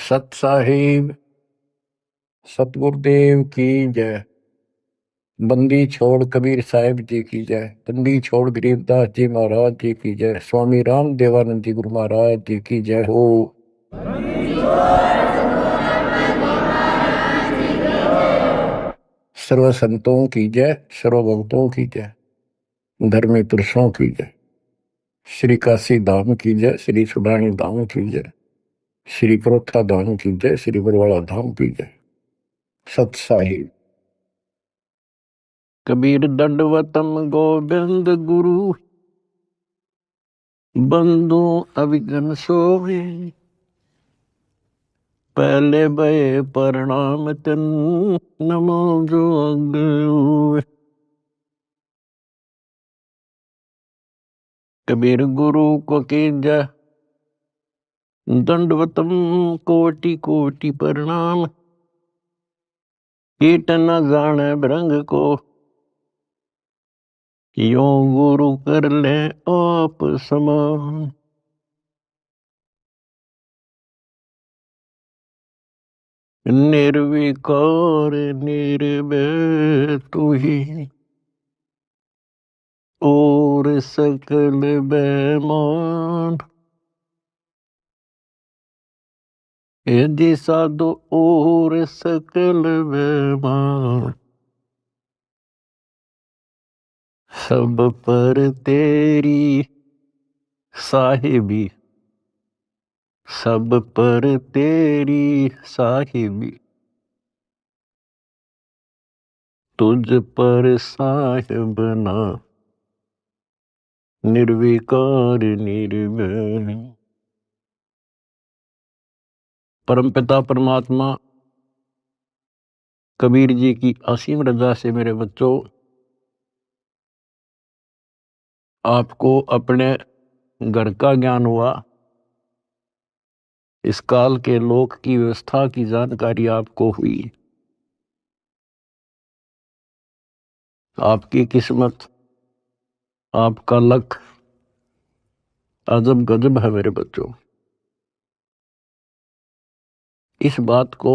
सत साहिब सतगुरुदेव की जय। बंदी छोड़ कबीर साहिब जी की जय। बंदी छोड़ गरीबदास जी महाराज जी की जय। स्वामी राम देवानंद जी गुरु महाराज जी की जय हो। सर्व संतों की जय, सर्व भक्तों की जय, धर्मी पुरुषों की जय। श्री काशी धाम की जय, श्री सुडानी धाम की जय, श्री प्रोथा धाम की जय, श्री बरवाड़ा धाम की जय। सत साहिब। कबीर दंडवतम गोविंद गुरु, बंधु अभिगन सोवे। पहले भये प्रणाम तन, नमो जो अग्र। कबीर गुरु को कीजय दंडवतम, कोटि कोटि प्रणाम। कीट न जाने भृंग को, यो गुरु कर ले आप समान। निर्विकार निर्भय तू ही, और सकल बेमान। यदि साधु और सकल बेमान, सब पर तेरी साहिबी, सब पर तेरी साहिबी। तुझ पर साहिब ना, निर्विकार निर्भय। परमपिता परमात्मा कबीर जी की असीम रजा से मेरे बच्चों, आपको अपने घर का ज्ञान हुआ। इस काल के लोक की व्यवस्था की जानकारी आपको हुई। आपकी किस्मत, आपका लक अजब गजब है मेरे बच्चों। इस बात को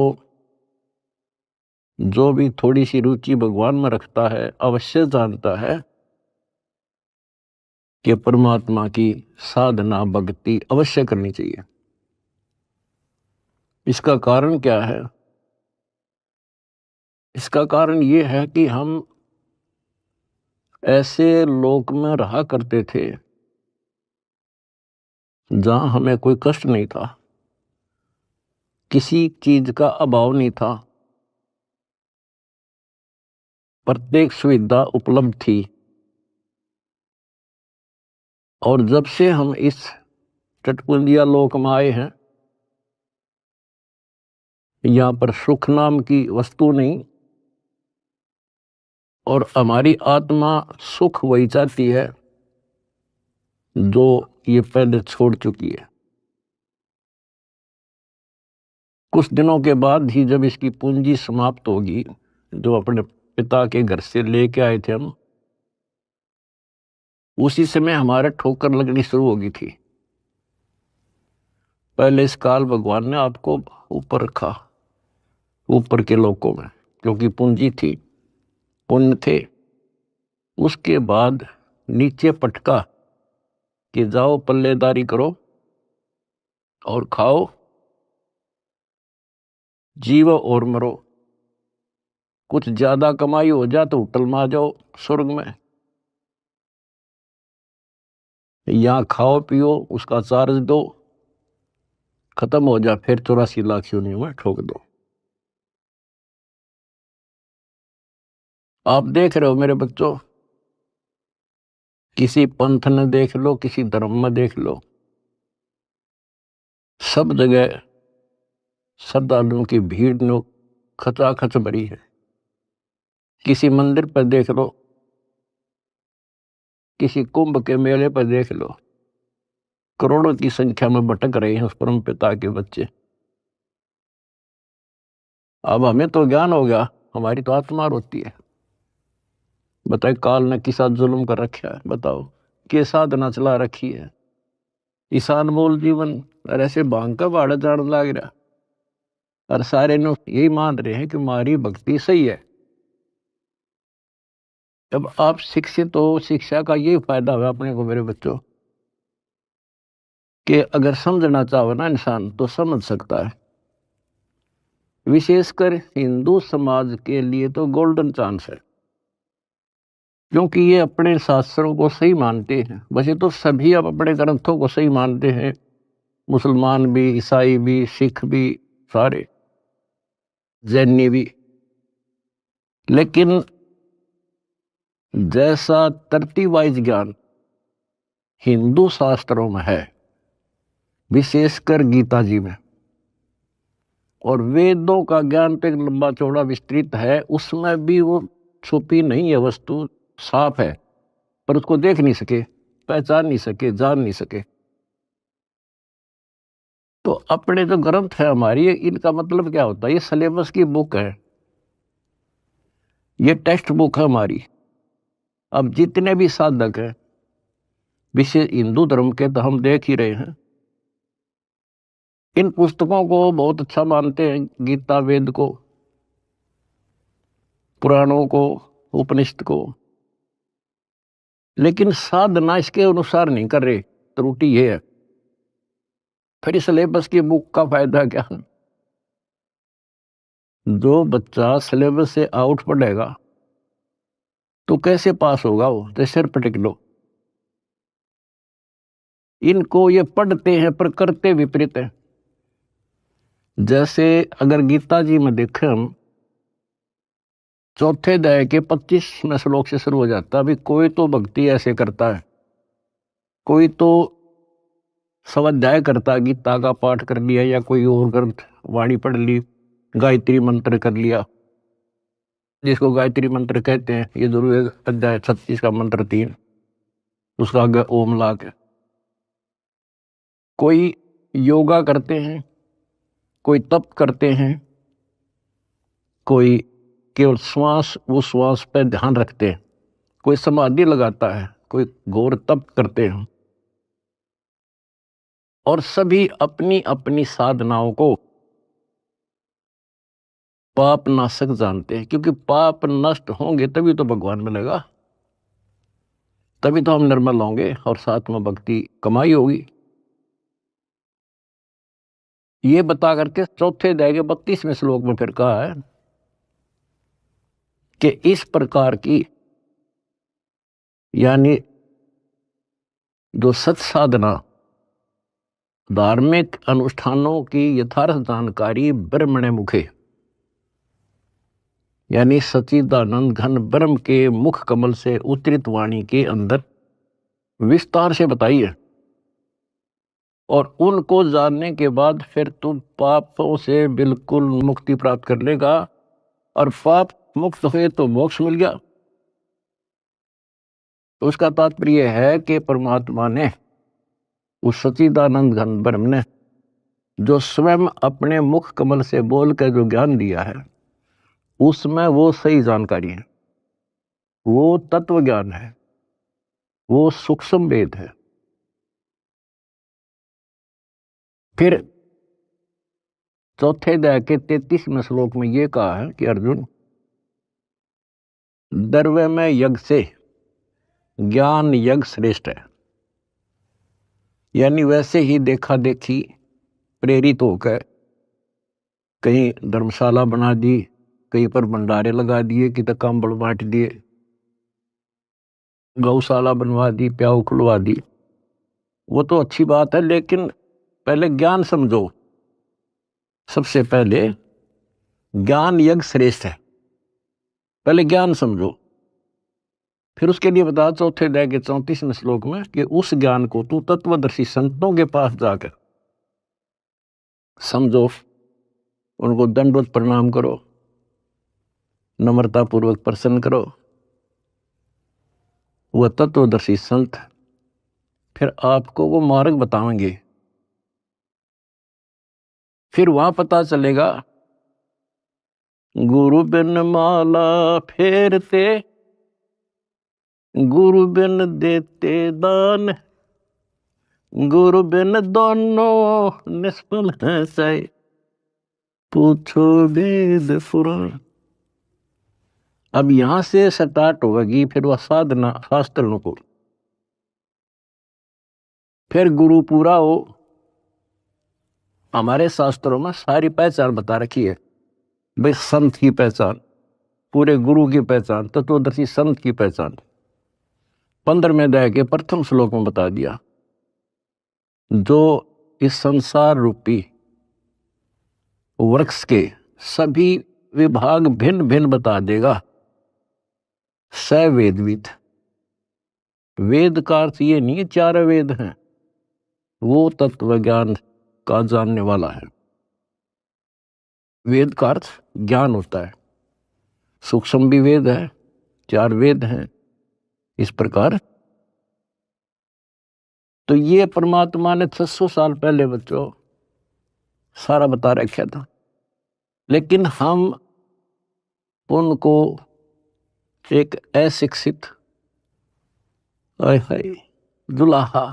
जो भी थोड़ी सी रुचि भगवान में रखता है अवश्य जानता है कि परमात्मा की साधना भक्ति अवश्य करनी चाहिए। इसका कारण क्या है? इसका कारण ये है कि हम ऐसे लोक में रहा करते थे जहां हमें कोई कष्ट नहीं था, किसी चीज का अभाव नहीं था, प्रत्येक सुविधा उपलब्ध थी। और जब से हम इस चटकुंदिया लोक में आए हैं, यहां पर सुख नाम की वस्तु नहीं, और हमारी आत्मा सुख वही चाहती है जो ये पहले छोड़ चुकी है। कुछ दिनों के बाद ही जब इसकी पूंजी समाप्त होगी, जो अपने पिता के घर से लेके आए थे हम, उसी समय हमारे ठोकर लगनी शुरू होगी थी। पहले इस काल भगवान ने आपको ऊपर रखा, ऊपर के लोकों में, क्योंकि पूंजी थी, पुण्य थे। उसके बाद नीचे पटका कि जाओ पल्लेदारी करो और खाओ, जीवो और मरो। कुछ ज्यादा कमाई हो जा तो होटल में आ जाओ स्वर्ग में, यहां खाओ पियो, उसका चार्ज दो, खत्म हो जा, फिर 84 लाख योनियों में ठोक दो। आप देख रहे हो मेरे बच्चों, किसी पंथ ने देख लो, किसी धर्म में देख लो, सब जगह श्रद्धालुओं की भीड़ नो खचाखच भरी है। किसी मंदिर पर देख लो, किसी कुंभ के मेले पर देख लो, करोड़ों की संख्या में भटक रहे हैं उस परम पिता के बच्चे। अब हमें तो ज्ञान हो गया, हमारी तो आत्मा रोती है। बताए काल ने किसा जुल्म कर रखा है, बताओ के साधना चला रखी है। ईशान मोल जीवन और ऐसे भांग का भाड़ा जान लाग रहा। और सारे लोग यही मान रहे हैं कि हमारी भक्ति सही है। जब आप शिक्षित हो, शिक्षा का ये फायदा हुआ अपने को मेरे बच्चों, कि अगर समझना चाहो ना इंसान तो समझ सकता है। विशेषकर हिंदू समाज के लिए तो गोल्डन चांस है, क्योंकि ये अपने शास्त्रों को सही मानते हैं। वैसे तो सभी अब अपने ग्रंथों को सही मानते हैं, मुसलमान भी, ईसाई भी, सिख भी, सारे जैनी भी। लेकिन जैसा तरतीब वाइज ज्ञान हिंदू शास्त्रों में है, विशेषकर गीता जी में, और वेदों का ज्ञान तो एक लंबा चौड़ा विस्तृत है, उसमें भी वो छुपी नहीं है वस्तु, साफ है, पर उसको देख नहीं सके, पहचान नहीं सके, जान नहीं सके। तो अपने जो ग्रंथ है हमारी, इनका मतलब क्या होता है? ये सिलेबस की बुक है, ये टेक्स्ट बुक है हमारी। अब जितने भी साधक हैं विशेष हिंदू धर्म के, तो हम देख ही रहे हैं, इन पुस्तकों को बहुत अच्छा मानते हैं, गीता, वेद को, पुराणों को, उपनिषद को, लेकिन साधना इसके अनुसार नहीं कर रहे। त्रुटि ये है। फिर सिलेबस की बुक का फायदा क्या? जो बच्चा सिलेबस से आउट पढ़ेगा तो कैसे पास होगा? वो तो सिर पटक लो। इनको ये पढ़ते हैं पर करते विपरीत है। जैसे अगर गीता जी में देखें हम, चौथे अध्याय के 25वें श्लोक से शुरू हो जाता है। अभी कोई तो भक्ति ऐसे करता है, कोई तो स्वाध्याय करता, गीता का पाठ कर लिया या कोई और ग्रंथ वाणी पढ़ ली, गायत्री मंत्र कर लिया, जिसको गायत्री मंत्र कहते हैं। ये जरूर अध्याय 36 का मंत्र 3, उसका आगे ओम लाग है। कोई योगा करते हैं, कोई तप करते हैं, कोई केवल श्वास, वो श्वास पे ध्यान रखते हैं, कोई समाधि लगाता है, कोई घोर तप करते हैं। और सभी अपनी अपनी साधनाओं को पाप नाशक जानते हैं, क्योंकि पाप नष्ट होंगे तभी तो भगवान मिलेगा, तभी तो हम निर्मल होंगे और साथ में भक्ति कमाई होगी। ये बता करके चौथे अध्याय के 32वें श्लोक में फिर कहा है कि इस प्रकार की, यानी जो सत साधना, धार्मिक अनुष्ठानों की यथार्थ जानकारी ब्रह्मणे मुखे, यानी सच्चिदानंद घन ब्रह्म के मुख कमल से उतरित वाणी के अंदर विस्तार से बताई है। और उनको जानने के बाद फिर तुम पापों से बिल्कुल मुक्ति प्राप्त कर लेगा, और पाप मुक्त हुए तो मोक्ष मिल गया। तो उसका तात्पर्य है कि परमात्मा ने, उस सच्चिदानंद घन ब्रह्म ने, जो स्वयं अपने मुख कमल से बोल कर जो ज्ञान दिया है, उसमें वो सही जानकारी है, वो तत्व ज्ञान है, वो सूक्ष्म वेद है। फिर चौथे अध्याय के 33वें श्लोक में ये कहा है कि अर्जुन, द्रव्य में यज्ञ से ज्ञान यज्ञ श्रेष्ठ है। यानी वैसे ही देखा देखी प्रेरित होकर कहीं धर्मशाला बना दी, कहीं पर भंडारे लगा दिए, कि तो कंबल बांट दिए, गौशाला बनवा दी, प्याऊ खुलवा दी, वो तो अच्छी बात है, लेकिन पहले ज्ञान समझो। सबसे पहले ज्ञान यज्ञ श्रेष्ठ है, पहले ज्ञान समझो। फिर उसके लिए बता चौथे अध्याय के 34वें श्लोक में कि उस ज्ञान को तू तत्वदर्शी संतों के पास जाकर समझो, उनको दंडवत प्रणाम करो, नम्रता पूर्वक प्रसन्न करो। वह तत्वदर्शी संत फिर आपको वो मार्ग बताएंगे। फिर वहां पता चलेगा, गुरु बिन माला फेरते, गुरु बिन देते दान, गुरु बिन दोनों निष्फल है सही। पूछो वेद पुराण। अब यहां से स्टार्ट होगी फिर वह साधना शास्त्र को, फिर गुरु पूरा हो। हमारे शास्त्रों में सारी पहचान बता रखी है भाई, संत की पहचान, पूरे गुरु की पहचान, तत्वदर्शी संत की पहचान 15वें अध्याय के प्रथम श्लोक में बता दिया। जो इस संसार रूपी वृक्ष के सभी विभाग भिन्न भिन्न बता देगा, स वेदविद। वेद का अर्थ ये नहीं 4 वेद हैं, वो तत्व ज्ञान का जानने वाला है। वेद का अर्थ ज्ञान होता है, सूक्ष्म भी वेद है, 4 वेद हैं इस प्रकार। तो ये परमात्मा ने 600 साल पहले बच्चों सारा बता रखा था, लेकिन हम उनको एक अशिक्षित दुलाहा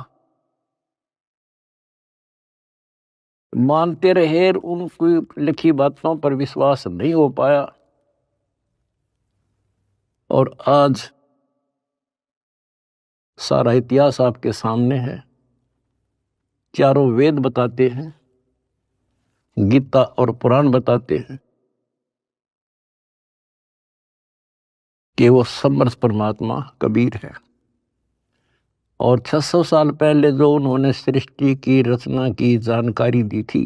मानते रहे, उनकी लिखी बातों पर विश्वास नहीं हो पाया। और आज सारा इतिहास आपके सामने है, 4 वेद बताते हैं, गीता और पुराण बताते हैं कि वो समर्थ परमात्मा कबीर है। और 600 साल पहले जो उन्होंने सृष्टि की रचना की जानकारी दी थी,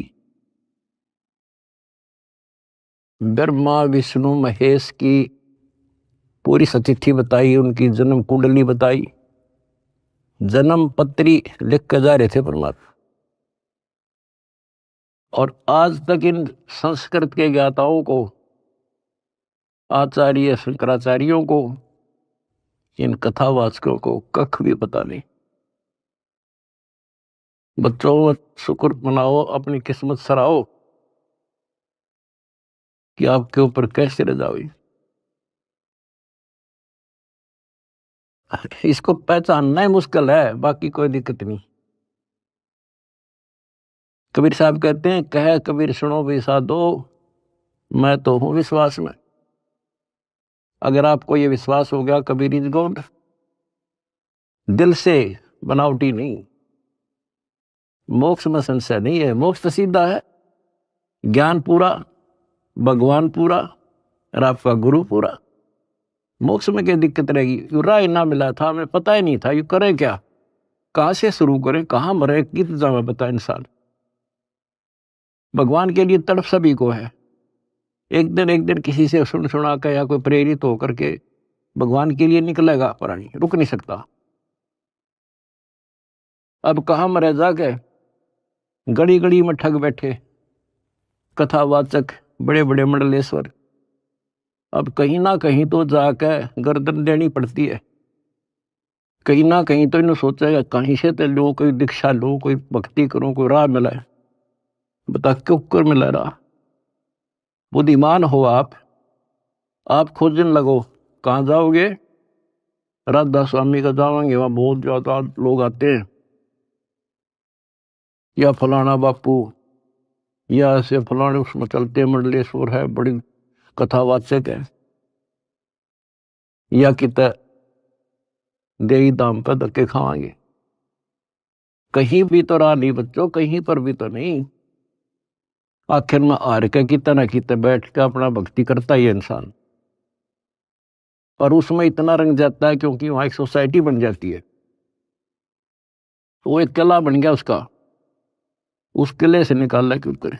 ब्रह्मा विष्णु महेश की पूरी सतिथि बताई, उनकी जन्म कुंडली बताई, जन्म पत्री लिख के जा रहे थे परमात्मा। और आज तक इन संस्कृत के ज्ञाताओं को, आचार्य शंकराचार्यों को, इन कथावाचकों को कख भी पता नहीं। बच्चों शुक्र मनाओ, अपनी किस्मत सराहो कि आपके ऊपर कैसे रजा हुई। इसको पहचानना ही मुश्किल है, बाकी कोई दिक्कत नहीं। कबीर साहब कहते हैं, कह कबीर सुनो भी साधो, मैं तो हूं विश्वास में। अगर आपको ये विश्वास हो गया कबीर इज गॉड, दिल से, बनावटी नहीं, मोक्ष में संशय नहीं है। मोक्ष तो सीधा है, ज्ञान पूरा, भगवान पूरा और आपका गुरु पूरा। मोक्ष में क्या दिक्कत रहेगी? यू राय ना मिला था, हमें पता ही नहीं था यू करें क्या, कहां से शुरू करें, कहां मरे, कित जावे बता इंसान। भगवान के लिए तड़प सभी को है। एक दिन किसी से सुन सुना कर या कोई प्रेरित होकर के भगवान के लिए निकलेगा, प्राणी रुक नहीं सकता। अब कहां मरे जाके, गड़ी गड़ी में ठग बैठे कथावाचक, बड़े बड़े मंडलेश्वर। अब कहीं ना कहीं तो जाकर गर्दन देनी पड़ती है, कहीं ना कहीं तो इन्हें सोचेगा कहीं से तो लो, कोई दीक्षा लो, कोई भक्ति करो, कोई राह मिला है। बता क्यों कर मिला राह? बुद्धिमान हो आप खोजने लगो। कहाँ जाओगे? राधा स्वामी का जाओगे, वहां बहुत ज्यादा लोग आते हैं, या फलाना बापू, या ऐसे फलाने उसमें चलते मंडलेश्वर है, बड़ी कथावाचक है, या कित देही दाम पर धक्के खावांगे। कहीं भी तो राह नहीं बच्चों, कहीं पर भी तो नहीं। आखिर में हार के कितना ना कितना बैठ के अपना भक्ति करता ही है इंसान, और उसमें इतना रंग जाता है क्योंकि वहां एक सोसाइटी बन जाती है, वो एक किला बन गया उसका, उस किले से निकालना क्यों करे।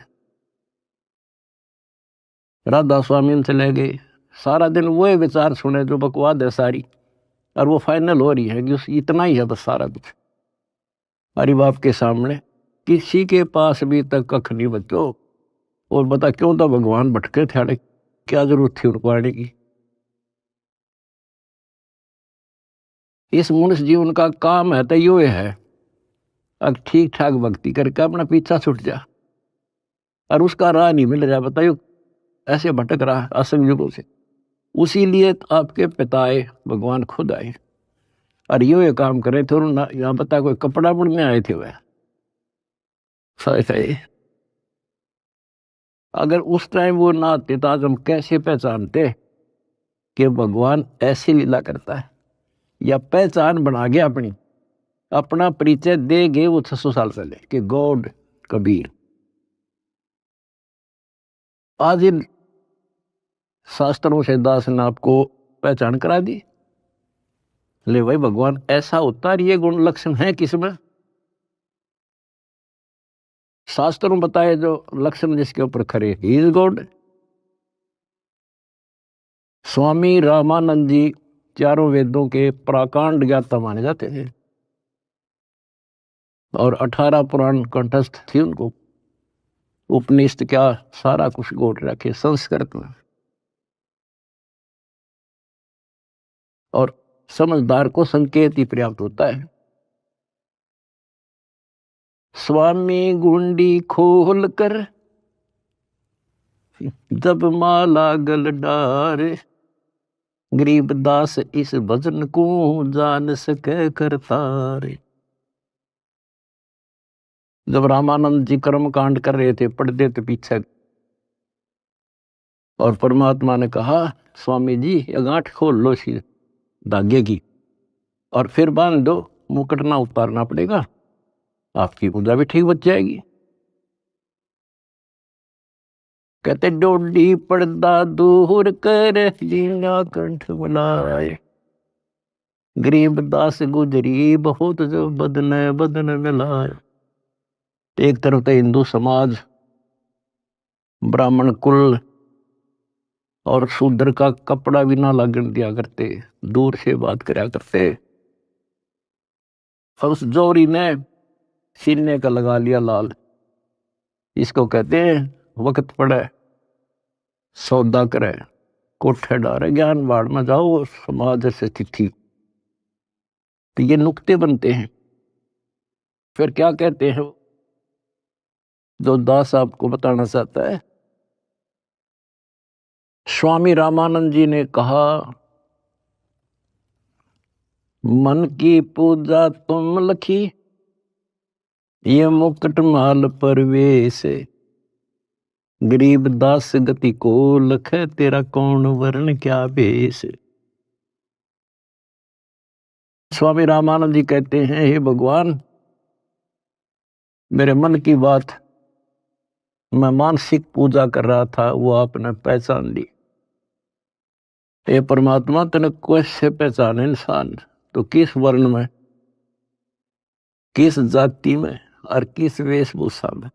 राधा स्वामी से ले गए, सारा दिन वो विचार सुने जो बकवाद है सारी, और वो फाइनल हो रही है कि इतना ही है बस सारा कुछ। हरि बाप के सामने किसी के पास भी तक कख नहीं बच्चों। और बता क्यों तो भगवान भटके थे, क्या जरूरत थी उनको आने की। इस मनुष्य जीवन का काम है तो यो है, अब ठीक ठाक भक्ति करके अपना पीछा छूट जा, और उसका राह नहीं मिल रहा, बताइयो ऐसे भटक रहा असंग युगों से। उसी लिए आपके पिताए भगवान खुद आए और ये काम करे थे। और यहाँ बता कोई कपड़ा बुनने आए थे वह, सही अगर उस टाइम वो ना आते तो आज हम कैसे पहचानते कि भगवान ऐसी लीला करता है, या पहचान बना गया अपनी, अपना परिचय दे गए वो 600 साल पहले कि गॉड कबीर। आज इन शास्त्रों से दास ने आपको पहचान करा दी। ले भाई भगवान ऐसा होता है, ये गुण लक्षण है किसमें? शास्त्रों बताए जो लक्षण जिसके ऊपर खरे, he is God. Swami Ramanand जी चारों वेदों के प्राकांड ज्ञाता माने जाते थे और 18 पुराण कंठस्थ थी उनको। उपनिषद क्या सारा कुछ गोट रखे संस्कृत में। और समझदार को संकेत ही पर्याप्त होता है। स्वामी गुंडी खोल कर जब माला गल डारे, गरीब दास इस भजन को जान सके करतारे। जब रामानंद जी कर्म कांड कर रहे थे, पढ़ते थे पीछे, और परमात्मा ने कहा स्वामी जी ये गांठ खोल लो सी धागे की और फिर बांध दो, मुकुट ना उतारना पड़ेगा, आपकी पूजा भी ठीक बच जाएगी। कहते डोडी पर्दा दूर कर लीला कंठ बुलाए, गरीब दास गुजरी बहुत जो बदन बदन मिलाए। एक तरफ तो हिंदू समाज, ब्राह्मण कुल और शूद्र का कपड़ा भी ना लगन दिया करते, दूर से बात करया करते। और उस जोरी ने सीने का लगा लिया लाल। इसको कहते हैं वक्त पड़े सौदा करे, कोठे डारे ज्ञान बाढ़ में जाओ समाज से तिथि। तो ये नुक्ते बनते हैं। फिर क्या कहते हैं जो दास आपको बताना चाहता है। स्वामी रामानंद जी ने कहा मन की पूजा तुम लखी, ये मुकुट माल परवेश, गरीब दास गति को लख, तेरा कौन वर्ण क्या भेष। स्वामी रामानंद जी कहते हैं हे भगवान, मेरे मन की बात मैं मानसिक पूजा कर रहा था, वो आपने पहचान ली। ये परमात्मा तने कैसे पहचाने इंसान, तो किस वर्ण में, किस जाति में और किस वेशभूषा में।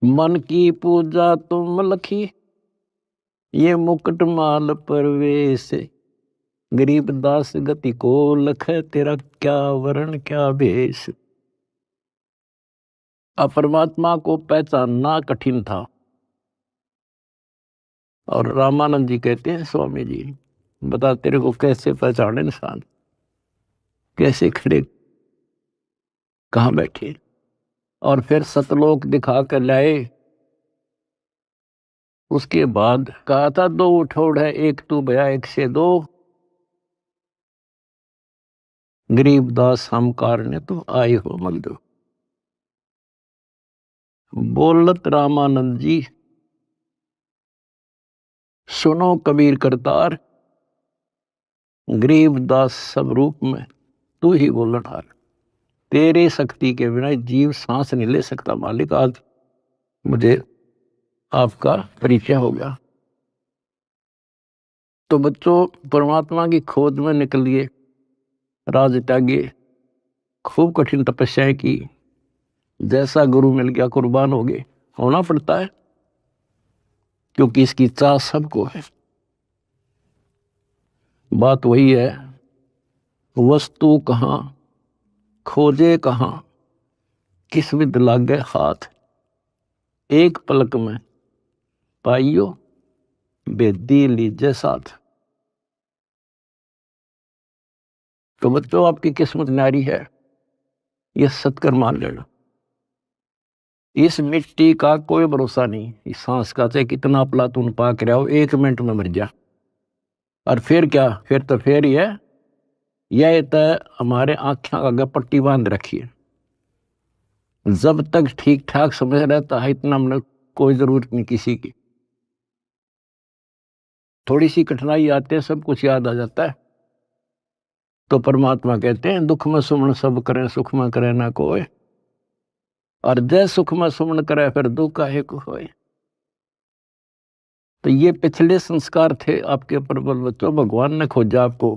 मन की पूजा तुम लखी, ये मुकुट माल परवेश, गरीब दास गति को लख, तेरा क्या वर्ण क्या भेष। अब परमात्मा को पहचानना कठिन था। और रामानंद जी कहते हैं स्वामी जी बता तेरे को कैसे पहचाने इंसान, कैसे खड़े कहाँ बैठे। और फिर सतलोक दिखा कर लाए। उसके बाद कहा था दो उठोड़ है, एक तू भया एक से दो, गरीबदास हम कारने तो आए हो मगदो। बोलत रामानंद जी सुनो कबीर करतार, गरीबदास सब रूप में तू ही बोलन हार। तेरे शक्ति के बिना जीव सांस नहीं ले सकता मालिक। आज मुझे आपका परिचय हो गया। तो बच्चों परमात्मा की खोज में निकलिए, राज त्यागे, खूब कठिन तपस्याएं की, जैसा गुरु मिल गया कुर्बान हो गए। होना पड़ता है क्योंकि इसकी चाह सबको है। बात वही है, वस्तु कहाँ खोजे कहाँ, किस विद लागे हाथ, एक पलक में पाइयो बेदी लीजे साथ। तो बच्चों आपकी किस्मत न्यारी है, ये सत्कर मान लेना। इस मिट्टी का कोई भरोसा नहीं, इस सांस का चाहे कितना प्लातून पाक रहा हो, 1 मिनट में मर जा। और फिर क्या, फिर तो फिर ही है, यह तो हमारे आंखें आगे पट्टी बांध रखी है। जब तक ठीक ठाक समझ रहता है इतना हमने कोई जरूरत नहीं किसी की। थोड़ी सी कठिनाई आती है सब कुछ याद आ जाता है। तो परमात्मा कहते हैं दुख में सुमन सब करें सुख में करे ना कोई, और जय सुख में सुमन करे फिर दुख काहे को होए। तो ये पिछले संस्कार थे आपके प्रबल बच्चों। भगवान ने खोजा आपको,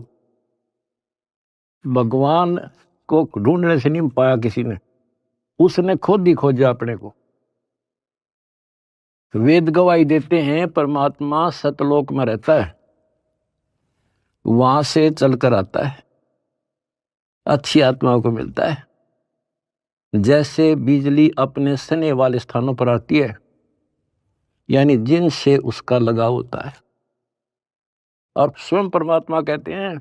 भगवान को ढूंढने से नहीं पाया किसी ने, उसने खुद ही खोजा अपने को। वेद गवाही देते हैं परमात्मा सतलोक में रहता है, वहां से चलकर आता है, अच्छी आत्माओं को मिलता है। जैसे बिजली अपने सने वाले स्थानों पर आती है, यानी जिनसे उसका लगाव होता है। और स्वयं परमात्मा कहते हैं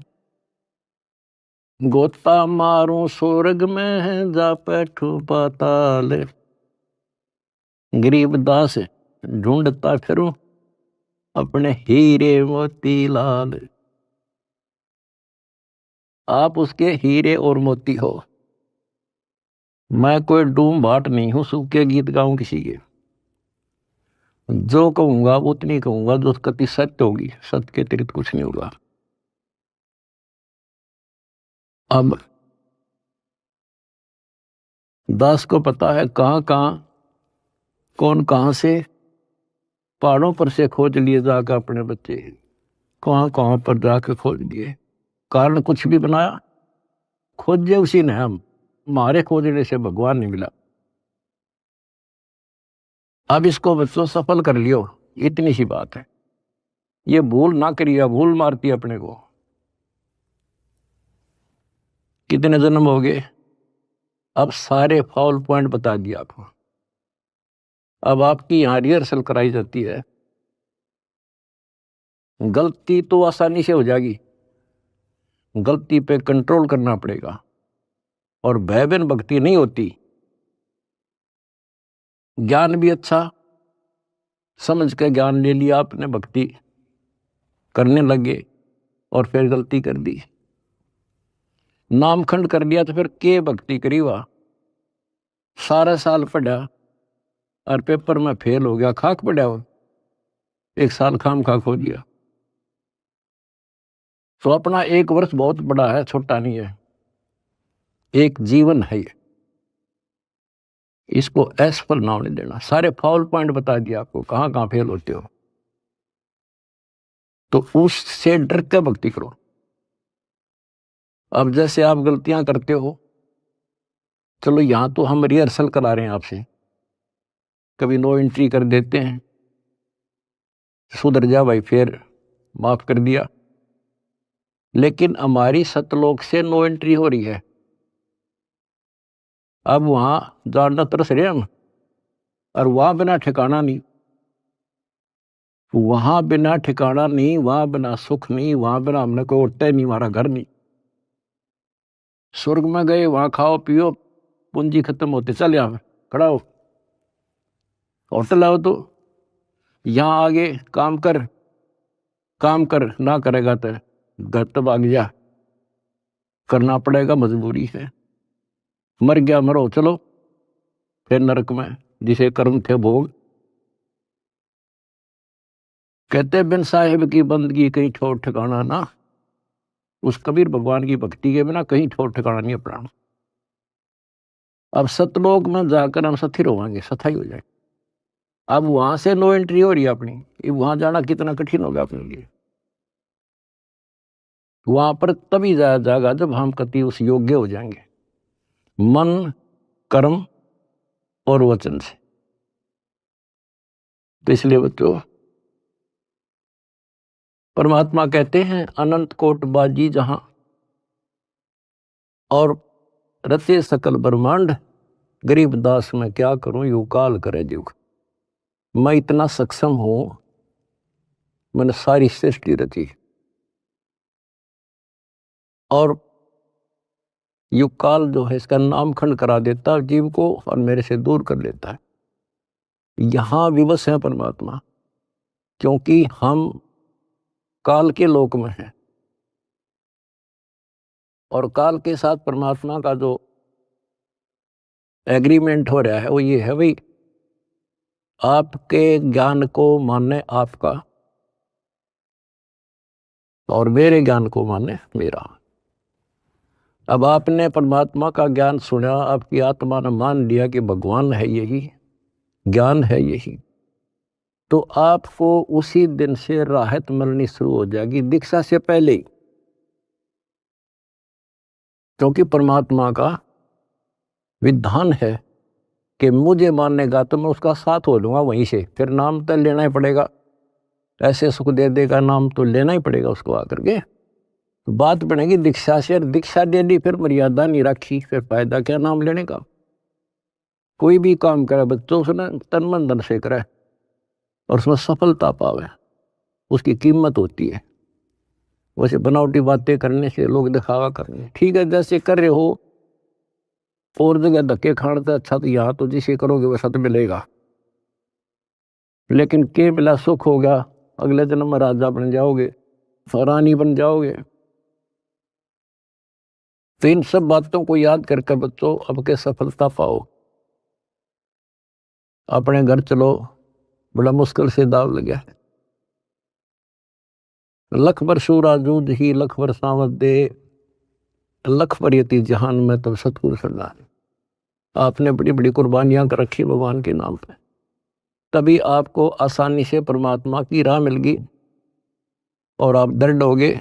गोता मारो स्वर्ग में जा बैठो पाताल, गरीब दास ढूंढता फिरूं अपने हीरे मोती लाल। आप उसके हीरे और मोती हो। मैं कोई डूम भाट नहीं हूं सूखे गीत गाऊं किसी के। जो कहूंगा उतनी कहूंगा जो कति सत्य होगी, सत्य के अतिरिक्त कुछ नहीं होगा। अब दास को पता है कहां कहां कौन कहां से पहाड़ों पर से खोज लिए जाकर अपने बच्चे, कहां कहां पर जाकर खोज लिए। कारण कुछ भी बनाया, खोजे उसी ने। हम हमारे खोजने से भगवान नहीं मिला। अब इसको बच्चों सफल कर लियो, इतनी सी बात है। ये भूल ना करिए, भूल मारती अपने को। कितने जन्म हो गए, अब सारे फाउल पॉइंट बता दिया आपको। अब आपकी यहां रिहर्सल कराई जाती है। गलती तो आसानी से हो जाएगी, गलती पे कंट्रोल करना पड़ेगा। और भय बिन भक्ति नहीं होती। ज्ञान भी अच्छा समझ के ज्ञान ले लिया आपने, भक्ति करने लगे और फिर गलती कर दी, नामखंड कर लिया, तो फिर के भक्ति करी। वह सारा साल पढ़ा और पेपर में फेल हो गया, खाक पड़ा हो, एक साल खाम खा खो दिया। तो अपना एक वर्ष बहुत बड़ा है, छोटा नहीं है, एक जीवन है ये। इसको असफल नाम नहीं देना। सारे फाउल पॉइंट बता दिया आपको, कहां कहां फेल होते हो। तो उससे डर के भक्ति करो। अब जैसे आप गलतियां करते हो, चलो यहां तो हम रिहर्सल करा रहे हैं आपसे, कभी नो एंट्री कर देते हैं, सुधर जा भाई, फिर माफ कर दिया। लेकिन हमारी सतलोक से नो एंट्री हो रही है। अब वहां जानना तरस रहे हम, और वहां बिना ठिकाना नहीं, वहां बिना ठिकाना नहीं, वहां बिना सुख नहीं, वहां बिना हमने कोई उठता नहीं, हमारा घर नहीं। स्वर्ग में गए, वहां खाओ पियो, पूंजी खत्म होते, चल यहां खड़ा हो, होटल आओ, तो यहां आगे काम कर, काम कर ना करेगा तो घर तो भाग जा, करना पड़ेगा, मजबूरी है। मर गया मरो, चलो फिर नरक में जिसे कर्म थे भोग। कहते बिन साहिब की बंदगी कहीं ठोर ठिकाना ना। उस कबीर भगवान की भक्ति के बिना कहीं ठोर ठिकाना नहीं अपना। अब सतलोक में जाकर हम स्थिर होंगे, सथाई हो जाए। अब वहां से नो एंट्री हो रही है अपनी, वहां जाना कितना कठिन होगा अपने लिए। वहां पर तभी जाया जाएगा जब हम कति उस योग्य हो जाएंगे, मन कर्म और वचन से। तो इसलिए बच्चों परमात्मा कहते हैं अनंत कोट बाजी जहां और रचे सकल ब्रह्मांड, गरीब दास मैं क्या करूं यू काल करे जुग। मैं इतना सक्षम हूं, मैंने सारी सृष्टि रची, और युग काल जो है इसका नामखंड करा देता है जीव को और मेरे से दूर कर लेता है। यहां विवश है परमात्मा, क्योंकि हम काल के लोक में हैं, और काल के साथ परमात्मा का जो एग्रीमेंट हो रहा है वो ये है भाई, आपके ज्ञान को माने आपका और मेरे ज्ञान को माने मेरा। अब आपने परमात्मा का ज्ञान सुना, आपकी आत्मा ने मान लिया कि भगवान है यही, ज्ञान है यही, तो आपको उसी दिन से राहत मिलनी शुरू हो जाएगी, दीक्षा से पहले ही। क्योंकि परमात्मा का विधान है कि मुझे मानेगा तो मैं उसका साथ हो लूंगा वहीं से, फिर नाम तो लेना ही पड़ेगा, ऐसे सुख दे देगा नाम तो लेना ही पड़ेगा उसको आकर के। तो बात बनेगी दीक्षा से, दीक्षा दे दी फिर मर्यादा नहीं रखी, फिर फायदा क्या नाम लेने का। कोई भी काम करे बच्चों से ना तन मन धन से करे और उसमें सफलता पावे, उसकी कीमत होती है। वैसे बनावटी बातें करने से, लोग दिखावा करने, ठीक है जैसे कर रहे हो और जगह धक्के खाने से अच्छा तो यहाँ तो जिसे करोगे वैसा तो मिलेगा, लेकिन के मिला सुख होगा, अगले जन्म में राजा बन जाओगे, रानी बन जाओगे। तो इन सब बातों को याद करके बच्चों अब के सफलता पाओ। अपने घर चलो, बड़ा मुश्किल से दाव लगा है। लख बर सूराजूद ही लख बर सावत दे, लख बर यति जहान में तब सतगुरु सरदार। आपने बड़ी बड़ी कुर्बानियां कर रखी भगवान के नाम पे, तभी आपको आसानी से परमात्मा की राह मिल गई और आप दृढ़ हो गए।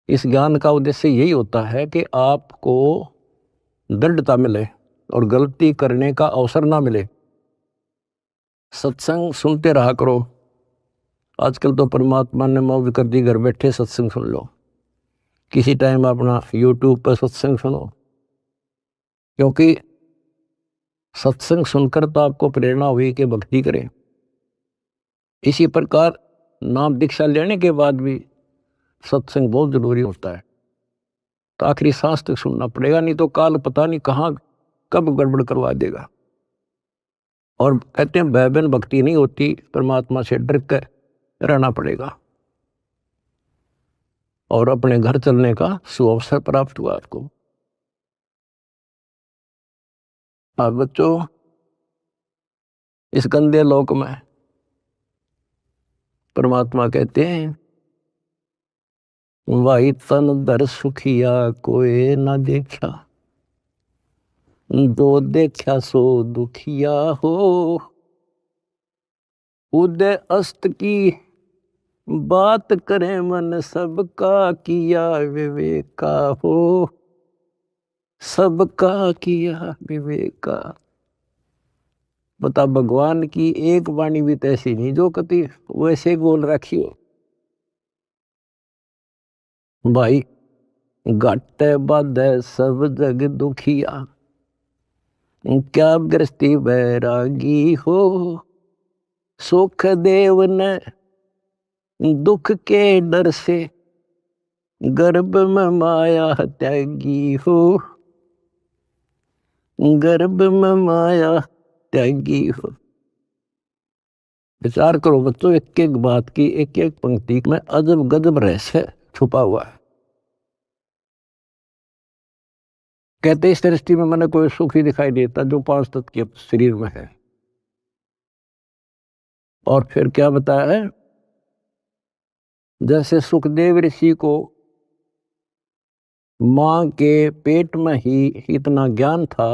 इस ज्ञान का उद्देश्य यही होता है कि आपको दृढ़ता मिले और गलती करने का अवसर ना मिले। सत्संग सुनते रहा करो। आजकल तो परमात्मा ने मौज कर दी, घर बैठे सत्संग सुन लो, किसी टाइम अपना यूट्यूब पर सत्संग सुनो, क्योंकि सत्संग सुनकर तो आपको प्रेरणा हुई कि भक्ति करें। इसी प्रकार नाम दीक्षा लेने के बाद भी सत्संग बहुत जरूरी होता है, तो आखिरी सांस तक सुनना पड़ेगा, नहीं तो काल पता नहीं कहाँ कब गड़बड़ करवा देगा। और कहते हैं भय बिन भक्ति नहीं होती, परमात्मा से डर कर रहना पड़ेगा और अपने घर चलने का सुअवसर प्राप्त हुआ आपको। अब बच्चों इस गंदे लोक में परमात्मा कहते हैं, वाई तन दर सुखिया कोई ना देखा, दो देखा सो दुखिया हो, उदय अस्त की बात करे मन सबका किया विवेका हो, सबका किया विवेका। बता भगवान की एक वाणी भी तो ऐसी नहीं जो कति वैसे बोल रखी हो। भाई घाटे बाधे सब जग दुखिया, क्या गृहस्थी बैरागी हो, सुख देव ने दुख के डर से गर्भ में माया त्यागी हो, गर्भ में माया त्यागी हो। विचार करो बच्चों, एक एक बात की, एक एक पंक्ति में अजब गजब रहस्य छुपा हुआ है। कहते इस दृष्टि में मैंने कोई सुख ही दिखाई देता जो 5 तत्व के शरीर में है। और फिर क्या बताया है, जैसे सुखदेव ऋषि को मां के पेट में ही इतना ज्ञान था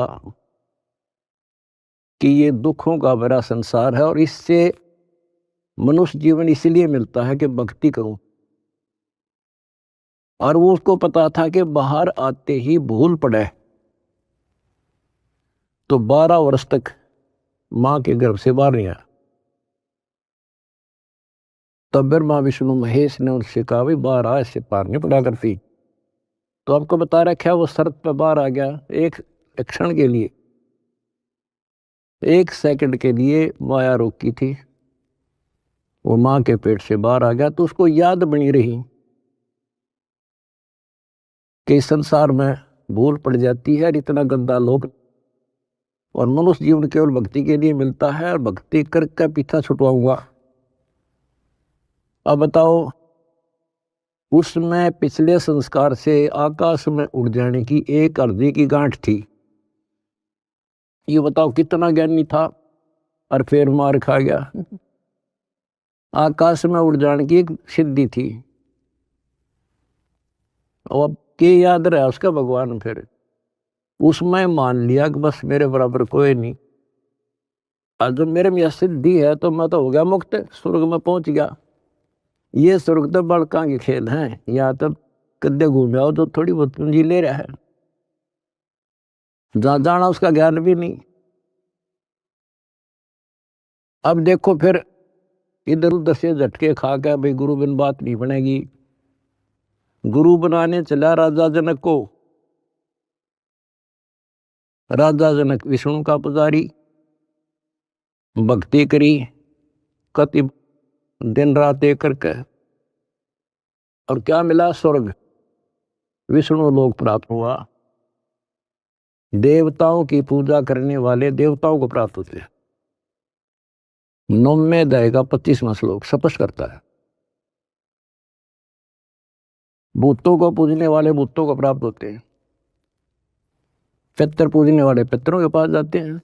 कि ये दुखों का भरा संसार है और इससे मनुष्य जीवन इसलिए मिलता है कि भक्ति करूं, और वो उसको पता था कि बाहर आते ही भूल पड़े, तो 12 वर्ष तक मां के गर्भ से बाहर नहीं आया। तब ब्रह्मा विष्णु महेश ने उनसे कहा भाई बाहर आ, इससे पार नहीं पड़ा करती। तो आपको बता रखा वो शर्त पे बाहर आ गया, एक क्षण के लिए, 1 सेकंड के लिए माया रोकी थी, वो मां के पेट से बाहर आ गया। तो उसको याद बनी रही कि इस संसार में भूल पड़ जाती है, इतना गंदा लोग, और मनुष्य जीवन केवल भक्ति के लिए मिलता है और भक्ति करके पीछा छुटवाऊंगा। अब बताओ, उसमें पिछले संस्कार से आकाश में उड़ जाने की एक अर्धी की गांठ थी, ये बताओ कितना ज्ञानी था और फिर मार खा गया। आकाश में उड़ जाने की एक सिद्धि थी, और अब के याद रहा उसका भगवान, फिर उसमें मान लिया कि बस मेरे बराबर कोई नहीं, और जब मेरे में यह सिद्धि है तो मैं तो हो गया मुक्त, स्वर्ग में पहुंच गया। ये स्वर्ग तो बड़का के खेल हैं, यहाँ तो कद्दे घूम आओ जो थोड़ी बहुत पूंजी ले रहा है, जहां जाना उसका ज्ञान भी नहीं। अब देखो फिर इधर उधर से झटके खा के भाई गुरु बिन बात नहीं बनेगी, गुरु बनाने चला राजा जनक को। राजा जनक विष्णु का पुजारी, भक्ति करी कति दिन रात एक करके, और क्या मिला? स्वर्ग, विष्णु लोक प्राप्त हुआ। देवताओं की पूजा करने वाले देवताओं को प्राप्त होते हैं। 9वें अध्याय का 25वां श्लोक स्पष्ट करता है। भूतों को पूजने वाले भूतों को प्राप्त होते हैं, पितर पूजने वाले पितरों के पास जाते हैं,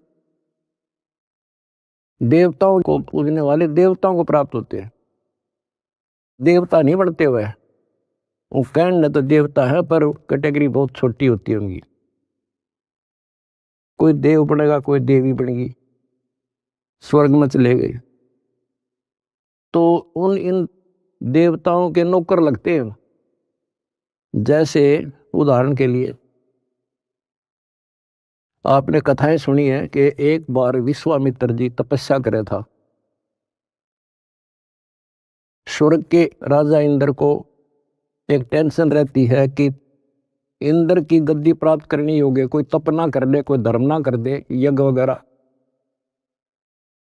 देवताओं को पूजने वाले देवताओं को प्राप्त होते हैं। देवता नहीं बनते हुए, वो कहने तो देवता है पर कैटेगरी बहुत छोटी होती है उनकी, कोई देव बनेगा कोई देवी बनेगी, स्वर्ग में चले गए तो उन इन देवताओं के नौकर लगते हैं। जैसे उदाहरण के लिए आपने कथाएं सुनी है कि एक बार विश्वामित्र जी तपस्या करे था, स्वर्ग के राजा इंद्र को एक टेंशन रहती है कि इंद्र की गद्दी प्राप्त करनी होगी, कोई तप ना कर दे, कोई धर्म ना कर दे, यज्ञ वगैरह,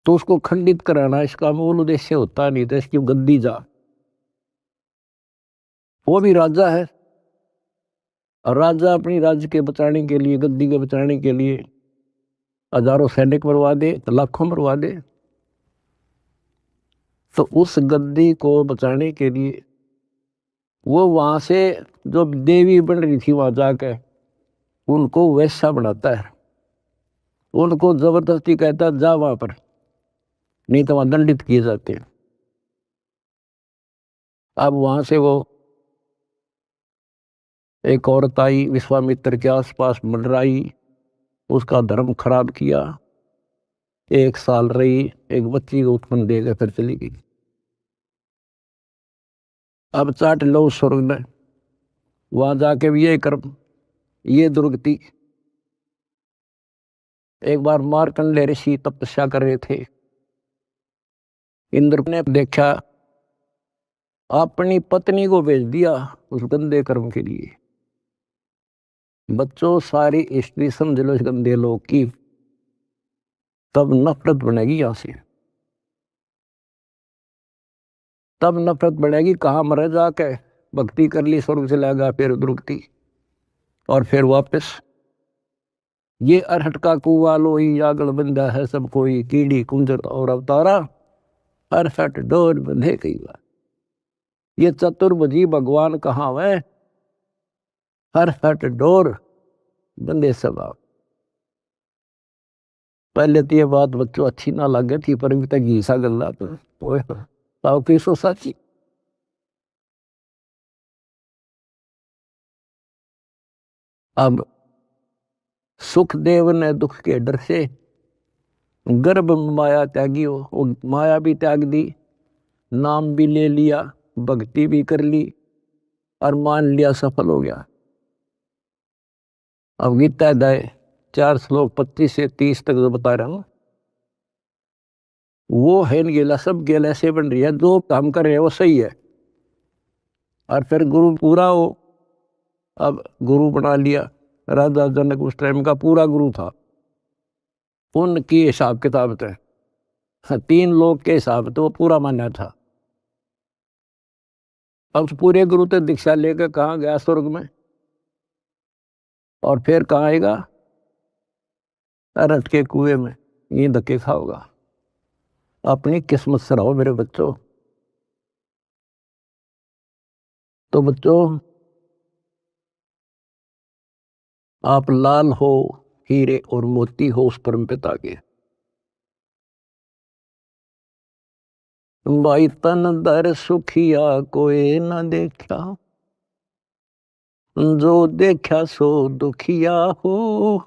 तो उसको खंडित कराना इसका मूल उद्देश्य होता नहीं था, इसकी गद्दी जा। वो भी राजा है, और राजा अपनी राज्य के बचाने के लिए, गद्दी के बचाने के लिए हजारों सैनिक मरवा दे तो लाखों मरवा दे। तो उस गद्दी को बचाने के लिए वो वहां से जो देवी बन रही थी वहां जाकर उनको वैसा बनाता है, उनको जबरदस्ती कहता है जा वहां पर, नहीं तो वहां दंडित किए जाते हैं। अब वहां से वो एक औरत आई, विश्वामित्र के आसपास मंडराई, उसका धर्म खराब किया, 1 साल रही, एक बच्ची को उत्पन्न देकर फिर चली गई। अब चाट लो स्वर्ग में, वहां जाके भी ये कर्म, ये दुर्गति। एक बार मार्कंडेय ऋषि तपस्या कर रहे थे, इंद्र ने देखा, अपनी पत्नी को भेज दिया उस गंदे कर्म के लिए। बच्चों सारी स्त्री समझ लो इस गंदे लोग की, तब नफरत बनेगी यहां से, तब नफरत बढ़ेगी। कहाँ मरे जाके भक्ति कर ली, स्वर्ग चला गया, फिर दुर्गति, और फिर वापस ये अरहट का कुआ लोई आगल बंदा है सब कोई, कीड़ी कुंजर और अवतारा, अरहट डोर बंधे कई बार। ये चतुर्भुजी भगवान कहाँ है? अरहट डोर बंदे सब आप। पहले तो ये बात बच्चों अच्छी ना लगे थी, पर अभी तक घीसा गल्ला तो किसो साची। अब सुखदेव ने दुख के डर से गर्भ माया त्यागी हो, वो माया भी त्याग दी, नाम भी ले लिया, भक्ति भी कर ली, और मान लिया सफल हो गया। अब गीता अध्याय 4 श्लोक 25 से 30 तक जो बता रहा हूं, वो है गेला, सब गेला ऐसे बन रही है, जो काम कर रहे हैं वो सही है, और फिर गुरु पूरा हो। अब गुरु बना लिया, राजा जनक उस टाइम का पूरा गुरु था, उनकी हिसाब किताब थे, 3 लोग के हिसाब तो वो पूरा माना था। अब पूरे गुरु तो दीक्षा लेकर कहाँ गया? स्वर्ग में। और फिर कहाँ आएगा? अरहट के कुएं में, ये धक्के खाओगा। अपनी किस्मत से रहो मेरे बच्चों। तो बच्चों, आप लाल हो, हीरे और मोती हो उस परम पिता के। भाई तन दर सुखिया कोई न देखा, जो देखा सो दुखिया हो।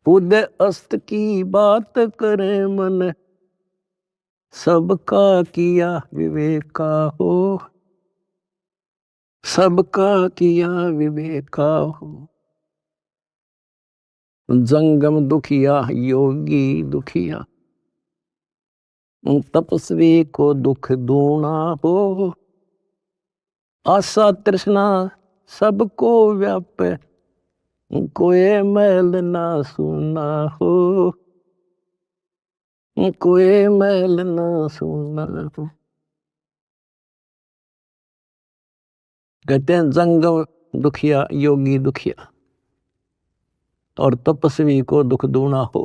खुद अस्त की बात करे मन, सबका किया विवेका हो। सबका किया विवेका हो। जंगम दुखिया योगी दुखिया, तपस्वी को दुख दूना हो। आशा तृष्णा सबको व्यापे, कोई मैल ना सुना हो। कोई मैल ना सुना हो। कहते हैं जंगम दुखिया योगी दुखिया और तपस्वी को दुख दूना हो।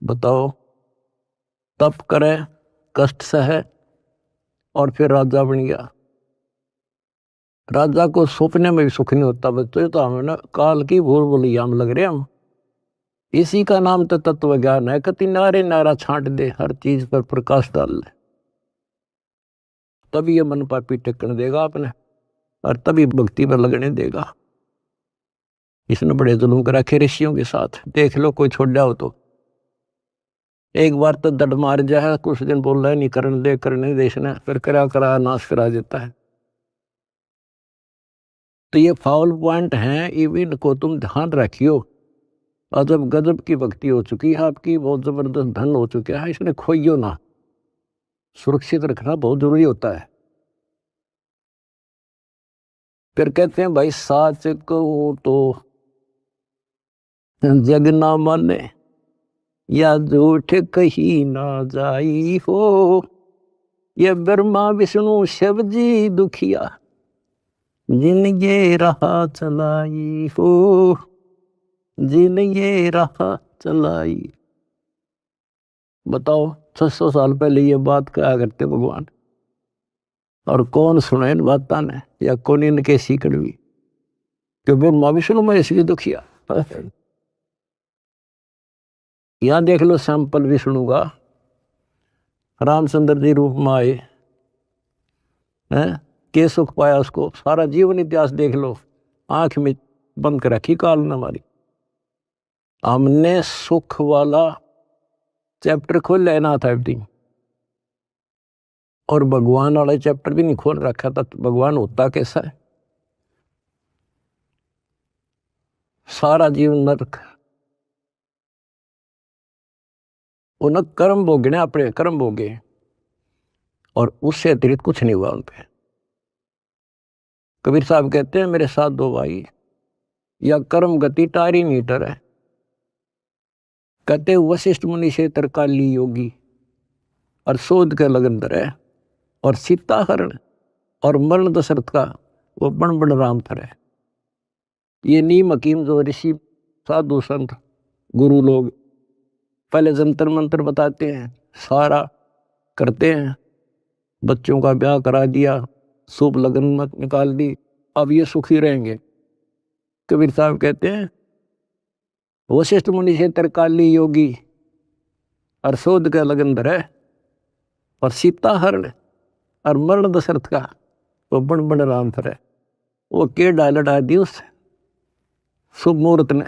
बताओ, तप करे, कष्ट सहे और फिर राजा बन गया। राजा को सपने में भी सुख नहीं होता। बच्चों तो हमें ना काल की भूल भुलैया में लग रहे हम। इसी का नाम तो तत्व ज्ञान है। कति नारे नारा छांट दे, हर चीज पर प्रकाश डाल ले, तभी ये मन पापी टेकने देगा आपने, और तभी भक्ति पर लगने देगा। इसने बड़े जुल्म कर रखे ऋषियों के साथ। देख लो कोई छोड़ जाओ तो एक बार तो दड मार जाए, कुछ दिन बोल रहा है नहीं करने देश ने, फिर करा नाश करा देता है। तो ये फाउल पॉइंट हैं, इनको तुम ध्यान रखियो। अजब गजब की भक्ति हो चुकी है आपकी, बहुत जबरदस्त धन हो चुका है, इसने खोइयो ना। सुरक्षित रखना बहुत जरूरी होता है। फिर कहते हैं भाई साच कहूं तो जग ना माने, या झूठ कही ना जाई हो। ये ब्रह्मा विष्णु शिव जी दुखिया, जिन ये राह चलाई हो। जिन ये राह चलाई। बताओ 600 साल पहले ये बात कहा करते भगवान, और कौन सुने इन बात ने, या कौन इनके सीकड़ भी कि ब्रह्मा विष्णु में इसलिए दुखिया। यहां देख लो सैंपल विष्णु का, रामचंद्र जी रूप में आए हैं, के सुख पाया उसको। सारा जीवन इतिहास देख लो, आंख में बंद कर रखी काल ने हमारी। हमने सुख वाला चैप्टर खोल लेना था अभी, और भगवान वाला चैप्टर भी नहीं खोल रखा था। तो भगवान होता कैसा है? सारा जीवन नरक। उन कर्म भोगने, अपने कर्म भोगे, और उससे अतिरिक्त कुछ नहीं हुआ उन पे। कबीर साहब कहते हैं मेरे साथ दो भाई, या कर्म गति टारी मीटर है। कहते वशिष्ठ मुनि से तरकाली योगी, और शोध के लगन धरे, और सीता हरण और मरण दशरथ का वो बण बण राम थरे। ये नीम हकीम जो ऋषि साधु संत गुरु लोग पहले जंतर मंत्र बताते हैं, सारा करते हैं, बच्चों का ब्याह करा दिया, शुभ लगन निकाल दी, अब ये सुखी रहेंगे। कबीर साहब कहते हैं वशिष्ठ मुनि से तरकाली योगी, और शोध का लगन धरे, और सीता हरण और मरण दशरथ का वो बण बण राम थरे। वो के डाल दी उस शुभ मुहूर्त ने।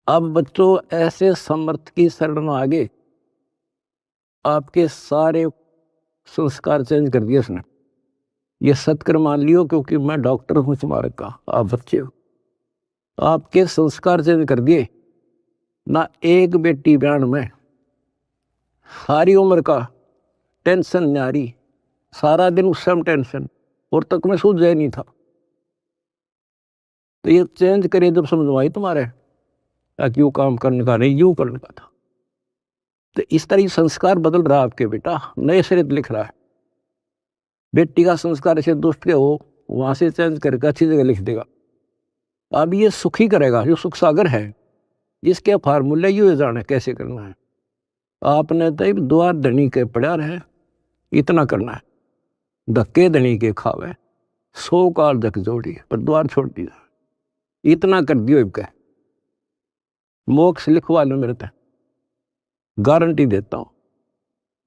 अब बच्चों ऐसे समर्थ की शरण में आगे आपके सारे संस्कार चेंज कर दिए उसने। ये सत्कर मान लियो, क्योंकि मैं डॉक्टर हूं तुम्हारे का, आप बच्चे हो। आपके संस्कार चेंज कर दिए ना। एक बेटी ब्यान में सारी उम्र का टेंशन न्यारी, सारा दिन उस समय टेंशन, और तक में सूझ जाए नहीं था। तो ये चेंज करे जब समझवाई तुम्हारे, ताकि यूं काम करने का नहीं, यूं करने का था। तो इस तरह संस्कार बदल रहा है आपके बेटा, नए सिरे लिख रहा है। बेटी का संस्कार ऐसे दुष्ट के हो, वहां से चेंज करके अच्छी जगह लिख देगा। अब ये सुखी करेगा, जो सुख सागर है, जिसके फार्मूले यू जाने कैसे करना है। आपने तो द्वार धनी के पड़ा रहे, इतना करना है। धक्के धनी के खावे, 100 काल धक जोड़ी, पर द्वार छोड़ दिया। इतना कर दियो इनका, मोक्ष लिखवा लो मेरे तक, गारंटी देता हूं।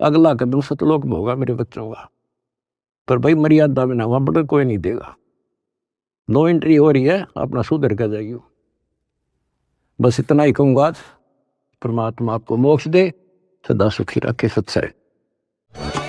अगला कदम सतलोक में होगा मेरे बच्चों का, पर भाई मर्यादा में ना, वहां बड़ा कोई नहीं देगा। नो एंट्री हो रही है, अपना सुधर कर जाइयो। बस इतना ही कहूंगा आज। परमात्मा आपको मोक्ष दे, सदा सुखी रखे। सत्संग।